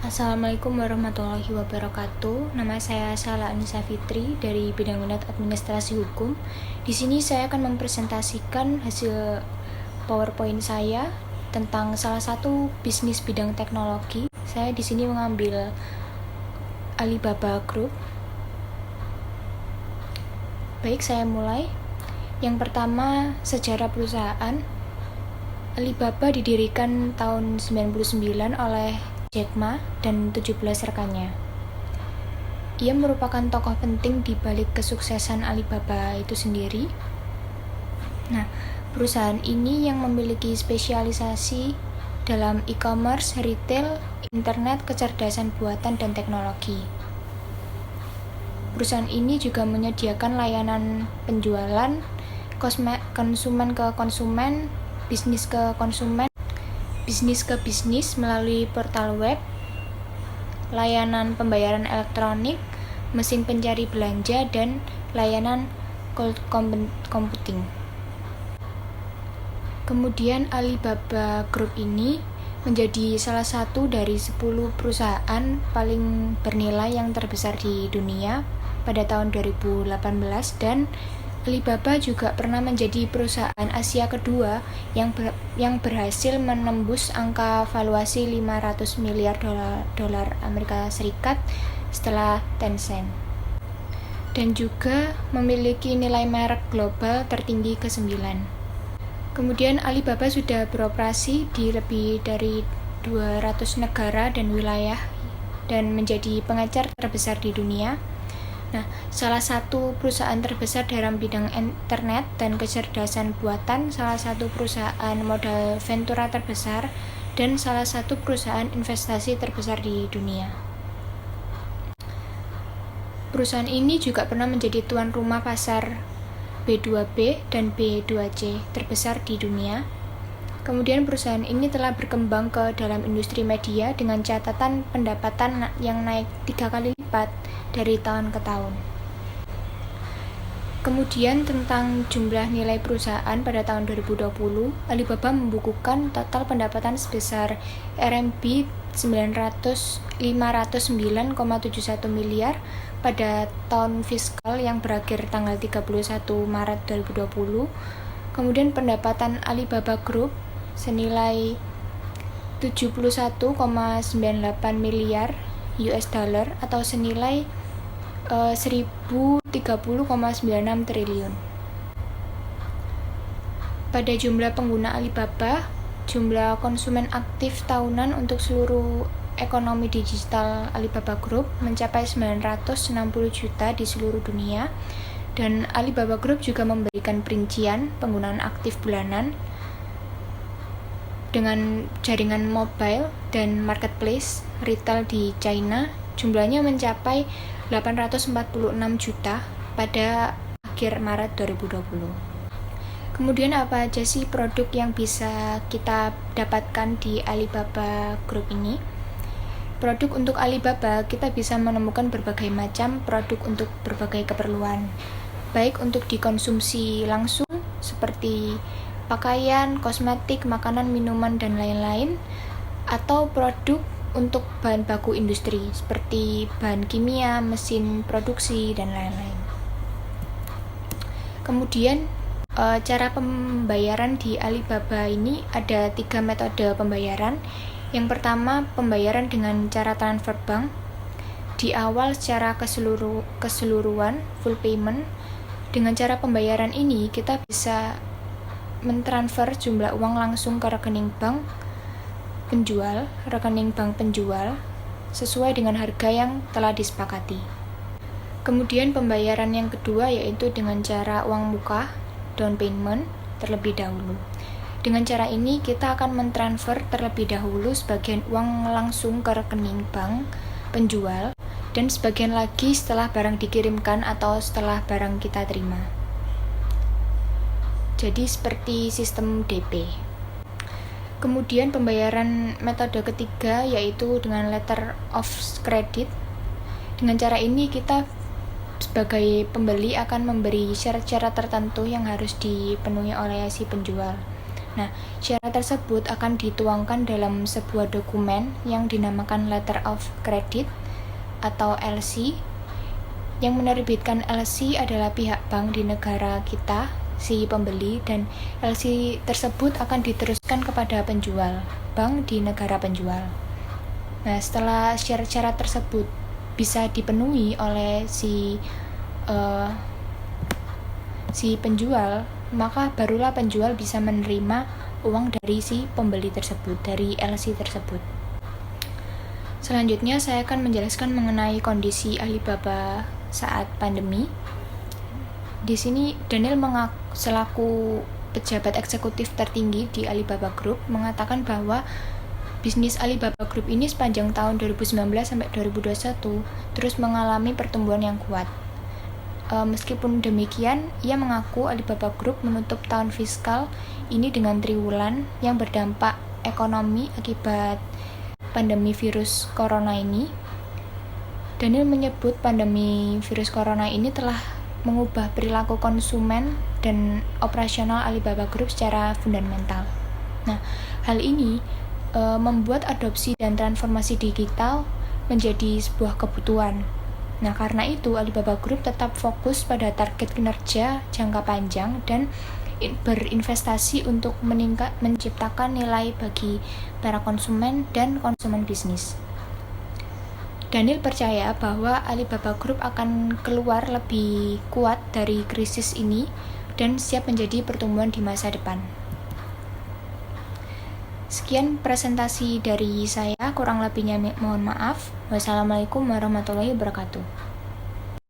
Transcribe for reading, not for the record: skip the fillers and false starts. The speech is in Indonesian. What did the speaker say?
Assalamualaikum warahmatullahi wabarakatuh. Nama saya Sala Anissa Fitri dari bidang minat administrasi hukum. Di sini saya akan mempresentasikan hasil PowerPoint saya tentang salah satu bisnis bidang teknologi. Saya di sini mengambil Alibaba Group. Baik, saya mulai. Yang pertama, sejarah perusahaan. Alibaba didirikan tahun 99 oleh Jack Ma dan 17 rekannya. Ia merupakan tokoh penting di balik kesuksesan Alibaba itu sendiri. Nah, perusahaan ini yang memiliki spesialisasi dalam e-commerce, retail, internet, kecerdasan buatan, dan teknologi. Perusahaan ini juga menyediakan layanan penjualan konsumen ke konsumen, bisnis ke konsumen, bisnis ke bisnis melalui portal web, layanan pembayaran elektronik, mesin pencari belanja, dan layanan cloud computing. Kemudian Alibaba Group ini menjadi salah satu dari 10 perusahaan paling bernilai yang terbesar di dunia pada tahun 2018, dan Alibaba juga pernah menjadi perusahaan Asia kedua yang berhasil menembus angka valuasi 500 miliar dolar Amerika Serikat setelah Tencent, dan juga memiliki nilai merek global tertinggi ke-9. Kemudian Alibaba sudah beroperasi di lebih dari 200 negara dan wilayah dan menjadi pengecer terbesar di dunia. Nah, salah satu perusahaan terbesar dalam bidang internet dan kecerdasan buatan, salah satu perusahaan modal ventura terbesar, dan salah satu perusahaan investasi terbesar di dunia. Perusahaan ini juga pernah menjadi tuan rumah pasar B2B dan B2C terbesar di dunia. Kemudian perusahaan ini telah berkembang ke dalam industri media dengan catatan pendapatan yang naik 3 kali lipat dari tahun ke tahun. Kemudian tentang jumlah nilai perusahaan pada tahun 2020, Alibaba membukukan total pendapatan sebesar RMB 509,71 miliar pada tahun fiskal yang berakhir tanggal 31 Maret 2020. Kemudian pendapatan Alibaba Group senilai 71,98 miliar US dollar atau senilai 1030,96 triliun. Pada jumlah pengguna Alibaba, jumlah konsumen aktif tahunan untuk seluruh ekonomi digital Alibaba Group mencapai 960 juta di seluruh dunia, dan Alibaba Group juga memberikan perincian penggunaan aktif bulanan dengan jaringan mobile dan marketplace retail di China. Jumlahnya mencapai 846 juta pada akhir Maret 2020. Kemudian apa aja sih produk yang bisa kita dapatkan di Alibaba Group ini? Produk untuk Alibaba, kita bisa menemukan berbagai macam produk untuk berbagai keperluan, baik untuk dikonsumsi langsung seperti pakaian, kosmetik, makanan, minuman, dan lain-lain, atau produk untuk bahan baku industri seperti bahan kimia, mesin produksi, dan lain-lain. Kemudian cara pembayaran di Alibaba ini ada 3 metode pembayaran. Yang pertama, pembayaran dengan cara transfer bank. Di awal secara keseluruhan, full payment. Dengan cara pembayaran ini, kita bisa mentransfer jumlah uang langsung ke rekening bank penjual, sesuai dengan harga yang telah disepakati. Kemudian pembayaran yang kedua yaitu dengan cara uang muka, down payment, terlebih dahulu. Dengan cara ini kita akan mentransfer terlebih dahulu sebagian uang langsung ke rekening bank penjual, dan sebagian lagi setelah barang dikirimkan atau setelah barang kita terima. Jadi seperti sistem DP. Kemudian pembayaran metode ketiga yaitu dengan letter of credit. Dengan cara ini kita sebagai pembeli akan memberi syarat-syarat tertentu yang harus dipenuhi oleh si penjual. Nah, syarat tersebut akan dituangkan dalam sebuah dokumen yang dinamakan Letter of Credit atau LC. Yang menerbitkan LC adalah pihak bank di negara kita, si pembeli, dan LC tersebut akan diteruskan kepada penjual, bank di negara penjual. Nah, setelah syarat-syarat tersebut bisa dipenuhi oleh si penjual, maka barulah penjual bisa menerima uang dari si pembeli tersebut, dari LC tersebut. Selanjutnya saya akan menjelaskan mengenai kondisi Alibaba saat pandemi. Di sini Daniel selaku pejabat eksekutif tertinggi di Alibaba Group mengatakan bahwa bisnis Alibaba Group ini sepanjang tahun 2019 sampai 2021 terus mengalami pertumbuhan yang kuat. Meskipun demikian, ia mengaku Alibaba Group menutup tahun fiskal ini dengan triwulan yang berdampak ekonomi akibat pandemi virus corona ini. Daniel menyebut pandemi virus corona ini telah mengubah perilaku konsumen dan operasional Alibaba Group secara fundamental. Nah, hal ini membuat adopsi dan transformasi digital menjadi sebuah kebutuhan. Nah, karena itu Alibaba Group tetap fokus pada target kinerja jangka panjang dan berinvestasi untuk menciptakan nilai bagi para konsumen dan konsumen bisnis. Daniel percaya bahwa Alibaba Group akan keluar lebih kuat dari krisis ini dan siap menjadi pertumbuhan di masa depan. Sekian presentasi dari saya, kurang lebihnya mohon maaf. Wassalamualaikum warahmatullahi wabarakatuh.